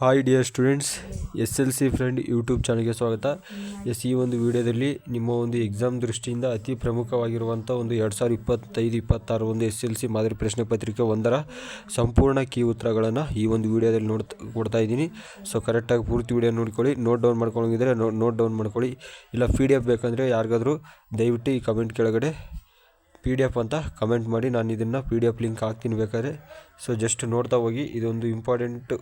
Hi dear students, SLC friend YouTube ಚಾನಲ್ಗೆ ಸ್ವಾಗತ. ಈ ಒಂದು ವಿಡಿಯೋದಲ್ಲಿ ನಿಮ್ಮ ಒಂದು ಎಕ್ಸಾಮ್ ದೃಷ್ಟಿಯಿಂದ ಅತಿ ಪ್ರಮುಖವಾಗಿರುವಂಥ ಒಂದು 2025-26 ಒಂದು SLC ಮಾದರಿ ಪ್ರಶ್ನೆ ಪತ್ರಿಕೆ 1ರ ಸಂಪೂರ್ಣ ಕೀ ಉತ್ತರಗಳನ್ನು ಈ ಒಂದು ವಿಡಿಯೋದಲ್ಲಿ ಕೊಡ್ತಾ ಇದ್ದೀನಿ. ಸೊ ಕರೆಕ್ಟಾಗಿ ಪೂರ್ತಿ ವಿಡಿಯೋ ನೋಡ್ಕೊಳ್ಳಿ. ನೋಟ್ ಡೌನ್ ಮಾಡ್ಕೊಳ್ಳೋಂಗಿದ್ರೆ ನೋಟ್ ಡೌನ್ ಮಾಡ್ಕೊಳ್ಳಿ. ಇಲ್ಲ PDF ಬೇಕಂದರೆ ಯಾರಿಗಾದರೂ ದಯವಿಟ್ಟು ಈ ಕಮೆಂಟ್ ಕೆಳಗಡೆ PDF ಅಂತ ಕಮೆಂಟ್ ಮಾಡಿ, ನಾನು ಇದನ್ನು PDF ಲಿಂಕ್ ಹಾಕ್ತೀನಿ ಬೇಕಾದ್ರೆ. ಸೊ ಜಸ್ಟ್ ನೋಡ್ತಾ ಹೋಗಿ, ಇದೊಂದು ಇಂಪಾರ್ಟೆಂಟ್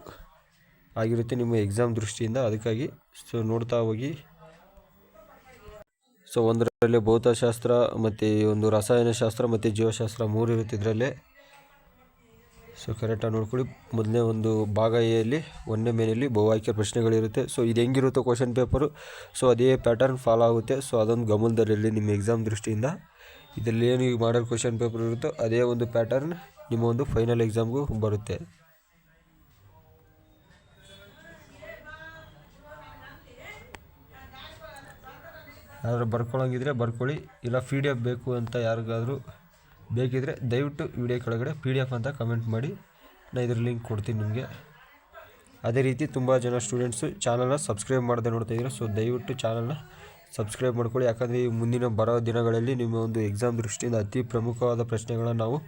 ಆಗಿರುತ್ತೆ ನಿಮ್ಮ ಎಕ್ಸಾಮ್ ದೃಷ್ಟಿಯಿಂದ, ಅದಕ್ಕಾಗಿ ಸೊ ನೋಡ್ತಾ ಹೋಗಿ. ಸೊ ಒಂದರಲ್ಲೇ ಭೌತಶಾಸ್ತ್ರ ಮತ್ತು ಒಂದು ರಸಾಯನಶಾಸ್ತ್ರ ಮತ್ತು ಜೀವಶಾಸ್ತ್ರ 3 ಇರುತ್ತೆ ಇದರಲ್ಲೇ. ಸೊ ಕರೆಕ್ಟಾಗಿ ನೋಡ್ಕೊಳ್ಳಿ. ಮೊದಲನೇ ಒಂದು ಭಾಗ ಎಯಲ್ಲಿ 1ನೇ ಮೇನಲ್ಲಿ ಬಹು ಆಯ್ಕೆ ಪ್ರಶ್ನೆಗಳಿರುತ್ತೆ. ಸೊ ಇದು ಹೆಂಗಿರುತ್ತೋ ಕ್ವಶನ್ ಪೇಪರು, ಸೊ ಅದೇ ಪ್ಯಾಟರ್ನ್ ಫಾಲೋ ಆಗುತ್ತೆ. ಸೊ ಅದೊಂದು ಗಮನದಲ್ಲಿರಲಿ ನಿಮ್ಮ ಎಕ್ಸಾಮ್ ದೃಷ್ಟಿಯಿಂದ. ಇದರಲ್ಲಿ ಏನು ಈಗ ಮಾಡಲ್ ಕ್ವಶನ್ ಪೇಪರ್ ಇರುತ್ತೋ ಅದೇ ಒಂದು ಪ್ಯಾಟರ್ನ್ ನಿಮ್ಮ ಒಂದು ಫೈನಲ್ ಎಕ್ಸಾಮ್ಗೂ ಬರುತ್ತೆ. ಯಾರು ಬರ್ಕೊಳ್ಳೋಂಗಿದ್ರೆ ಬರ್ಕೊಳ್ಳಿ, ಇಲ್ಲ PDF ಬೇಕು ಅಂತ ಯಾರಿಗಾದರೂ ಬೇಕಿದ್ರೆ ದಯವಿಟ್ಟು ವಿಡಿಯೋ ಕೆಳಗಡೆ PDF ಅಂತ ಕಮೆಂಟ್ ಮಾಡಿ, ನಾನು ಇದ್ರ ಲಿಂಕ್ ಕೊಡ್ತೀನಿ ನಿಮಗೆ. ಅದೇ ರೀತಿ ತುಂಬ ಜನ ಸ್ಟೂಡೆಂಟ್ಸು ಚಾನಲ್ನ ಸಬ್ಸ್ಕ್ರೈಬ್ ಮಾಡದೆ ನೋಡ್ತಾಯಿದ್ರು. ಸೊ ದಯವಿಟ್ಟು ಚಾನಲ್ನ ಸಬ್ಸ್ಕ್ರೈಬ್ ಮಾಡ್ಕೊಳ್ಳಿ. ಯಾಕಂದರೆ ಈ ಮುಂದಿನ ಬರೋ ದಿನಗಳಲ್ಲಿ ನಿಮ್ಮ ಒಂದು ಎಕ್ಸಾಮ್ ದೃಷ್ಟಿಯಿಂದ ಅತಿ ಪ್ರಮುಖವಾದ ಪ್ರಶ್ನೆಗಳನ್ನು ನಾವು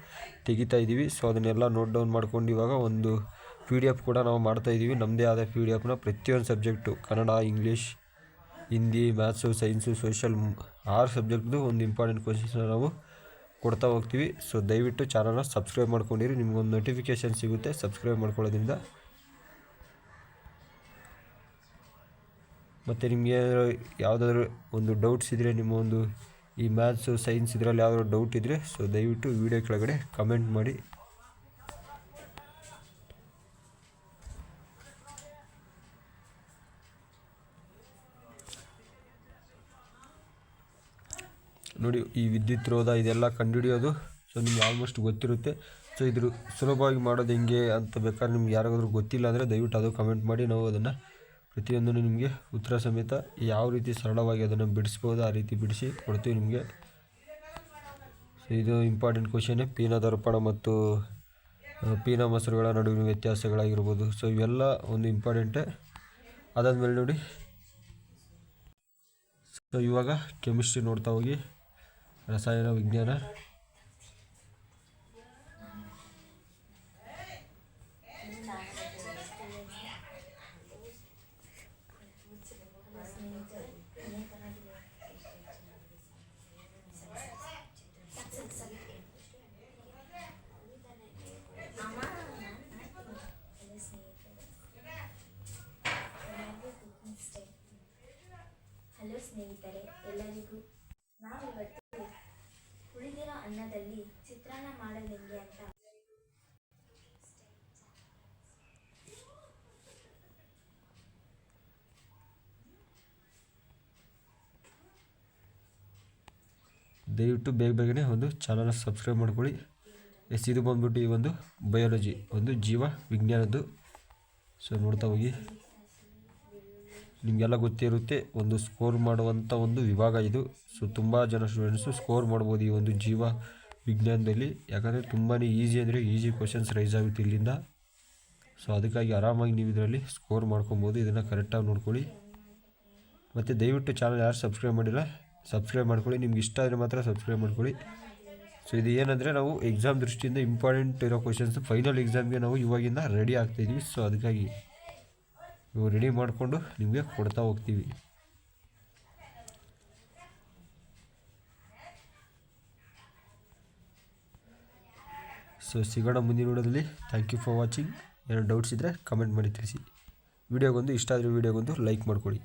ತೆಗಿತಾ ಇದ್ದೀವಿ. ಸೊ ಅದನ್ನೆಲ್ಲ ನೋಟ್ ಡೌನ್ ಮಾಡ್ಕೊಂಡು ಇವಾಗ ಒಂದು PDF ಕೂಡ ನಾವು ಮಾಡ್ತಾಯಿದ್ದೀವಿ. ನಮ್ಮದೇ ಆದ PDFನ ಪ್ರತಿಯೊಂದು subject, Kannada, English, Hindi, maths, science, social 6 ಸಬ್ಜೆಕ್ಟ್ದು ಒಂದು ಇಂಪಾರ್ಟೆಂಟ್ ಕ್ವಶನ್ಸ್ನ ನಾವು ಕೊಡ್ತಾ ಹೋಗ್ತೀವಿ. ಸೊ ದಯವಿಟ್ಟು ಚಾನಲ್ನ ಸಬ್ಸ್ಕ್ರೈಬ್ ಮಾಡ್ಕೊಂಡಿರಿ, ನಿಮಗೊಂದು ನೋಟಿಫಿಕೇಷನ್ ಸಿಗುತ್ತೆ ಸಬ್ಸ್ಕ್ರೈಬ್ ಮಾಡ್ಕೊಳ್ಳೋದ್ರಿಂದ. ಮತ್ತು ನಿಮಗೆ ಯಾವುದಾದ್ರೂ ಒಂದು ಡೌಟ್ಸ್ ಇದ್ದರೆ, ನಿಮ್ಮ ಒಂದು ಈ ಮ್ಯಾಥ್ಸು, ಸೈನ್ಸ್ ಇದರಲ್ಲಿ ಯಾವುದಾದ್ರು ಡೌಟ್ ಇದ್ದರೆ ಸೊ ದಯವಿಟ್ಟು ವಿಡಿಯೋ ಕೆಳಗಡೆ ಕಮೆಂಟ್ ಮಾಡಿ. ನೋಡಿ, ಈ ವಿದ್ಯುತ್ ರೋಧ ಇದೆಲ್ಲ ಕಂಡುಹಿಡಿಯೋದು ಸೊ ನಿಮ್ಗೆ ಆಲ್ಮೋಸ್ಟ್ ಗೊತ್ತಿರುತ್ತೆ. ಸೊ ಇದ್ರ ಸುಲಭವಾಗಿ ಮಾಡೋದು ಹೆಂಗೆ ಅಂತ ಬೇಕಾದ್ರೆ ನಿಮ್ಗೆ ಯಾರಿಗಾದ್ರೂ ಗೊತ್ತಿಲ್ಲ ಅಂದರೆ ದಯವಿಟ್ಟು ಅದು ಕಮೆಂಟ್ ಮಾಡಿ. ನಾವು ಅದನ್ನು ಪ್ರತಿಯೊಂದನ್ನು ನಿಮಗೆ ಉತ್ತರ ಸಮೇತ ಯಾವ ರೀತಿ ಸರಳವಾಗಿ ಅದನ್ನು ಬಿಡಿಸ್ಬೋದು ಆ ರೀತಿ ಬಿಡಿಸಿ ಕೊಡ್ತೀವಿ ನಿಮಗೆ. ಸೊ ಇದು ಇಂಪಾರ್ಟೆಂಟ್ ಕ್ವಶನ್ನೇ. ಪೀನ ದರ್ಪಣ ಮತ್ತು ಪೀನ ಮೊಸರುಗಳ ನಡುವಿನ ವ್ಯತ್ಯಾಸಗಳಾಗಿರ್ಬೋದು. ಸೊ ಇವೆಲ್ಲ ಒಂದು ಇಂಪಾರ್ಟೆಂಟೇ. ಅದಾದಮೇಲೆ ನೋಡಿ, ಸೊ ಇವಾಗ ಕೆಮಿಸ್ಟ್ರಿ ನೋಡ್ತಾ ಹೋಗಿ. ರಸಾಯನ ವಿಜ್ಞಾನ, ಹಲೋ ಸ್ನೇಹಿತರೆ, ಎಲ್ಲರಿಗೂ ನಾವಿವತ್ತು ಉಳಿದಿರೋ ಅನ್ನದಲ್ಲಿ ಚಿತ್ರಾನ್ನ ಮಾಡೋದು ಹೆಂಗೆ ಅಂತ ದಯವಿಟ್ಟು ಬೇಗನೆ ಒಂದು ಚಾನಲ್ನ ಸಬ್ಸ್ಕ್ರೈಬ್ ಮಾಡ್ಕೊಳ್ಳಿ. ಇದು ಬಂದ್ಬಿಟ್ಟು ಈ ಒಂದು ಬಯಾಲಜಿ, ಒಂದು ಜೀವ ವಿಜ್ಞಾನದ್ದು. ಸೊ ನೋಡ್ತಾ ಹೋಗಿ, ನಿಮಗೆಲ್ಲ ಗೊತ್ತಿರುತ್ತೆ, ಒಂದು ಸ್ಕೋರ್ ಮಾಡುವಂಥ ಒಂದು ವಿಭಾಗ ಇದು. ಸೊ ತುಂಬ ಜನ ಸ್ಟೂಡೆಂಟ್ಸು ಸ್ಕೋರ್ ಮಾಡ್ಬೋದು ಈ ಒಂದು ಜೀವ ವಿಜ್ಞಾನದಲ್ಲಿ. ಯಾಕಂದರೆ ತುಂಬಾ ಈಸಿ, ಅಂದರೆ ಈಸಿ ಕ್ವಶನ್ಸ್ ರೈಸ್ ಆಗುತ್ತೆ ಇಲ್ಲಿಂದ. ಸೊ ಅದಕ್ಕಾಗಿ ಆರಾಮಾಗಿ ನೀವು ಇದರಲ್ಲಿ ಸ್ಕೋರ್ ಮಾಡ್ಕೊಬೋದು. ಇದನ್ನು ಕರೆಕ್ಟಾಗಿ ನೋಡ್ಕೊಳ್ಳಿ. ಮತ್ತು ದಯವಿಟ್ಟು ಚಾನಲ್ ಯಾರು ಸಬ್ಸ್ಕ್ರೈಬ್ ಮಾಡಿಲ್ಲ ಸಬ್ಸ್ಕ್ರೈಬ್ ಮಾಡ್ಕೊಳ್ಳಿ. ನಿಮ್ಗೆ ಇಷ್ಟ ಆದರೆ ಮಾತ್ರ ಸಬ್ಸ್ಕ್ರೈಬ್ ಮಾಡ್ಕೊಳ್ಳಿ. ಸೊ ಇದು ಏನಂದರೆ ನಾವು ಎಕ್ಸಾಮ್ ದೃಷ್ಟಿಯಿಂದ ಇಂಪಾರ್ಟೆಂಟ್ ಇರೋ ಕ್ವಶನ್ಸ್ ಫೈನಲ್ ಎಕ್ಸಾಮ್ಗೆ ನಾವು ಇವಾಗಿಂದ ರೆಡಿ ಆಗ್ತಾಯಿದ್ದೀವಿ. ಸೊ ಅದಕ್ಕಾಗಿ ಇವು ರೆಡಿ ಮಾಡಿಕೊಂಡು ನಿಮಗೆ ಕೊಡ್ತಾ ಹೋಗ್ತೀವಿ. ಸೊ ಸಿಗೋಣ ಮುಂದಿನ ವಿಡಿಯೋದಲ್ಲಿ. Thank you for watching. ಏನೋ ಡೌಟ್ಸ್ ಇದ್ದರೆ ಕಮೆಂಟ್ ಮಾಡಿ ತಿಳಿಸಿ. ವಿಡಿಯೋಗೊಂದು ಇಷ್ಟ ಆದರೆ ವಿಡಿಯೋಗೊಂದು ಲೈಕ್ ಮಾಡ್ಕೊಳ್ಳಿ.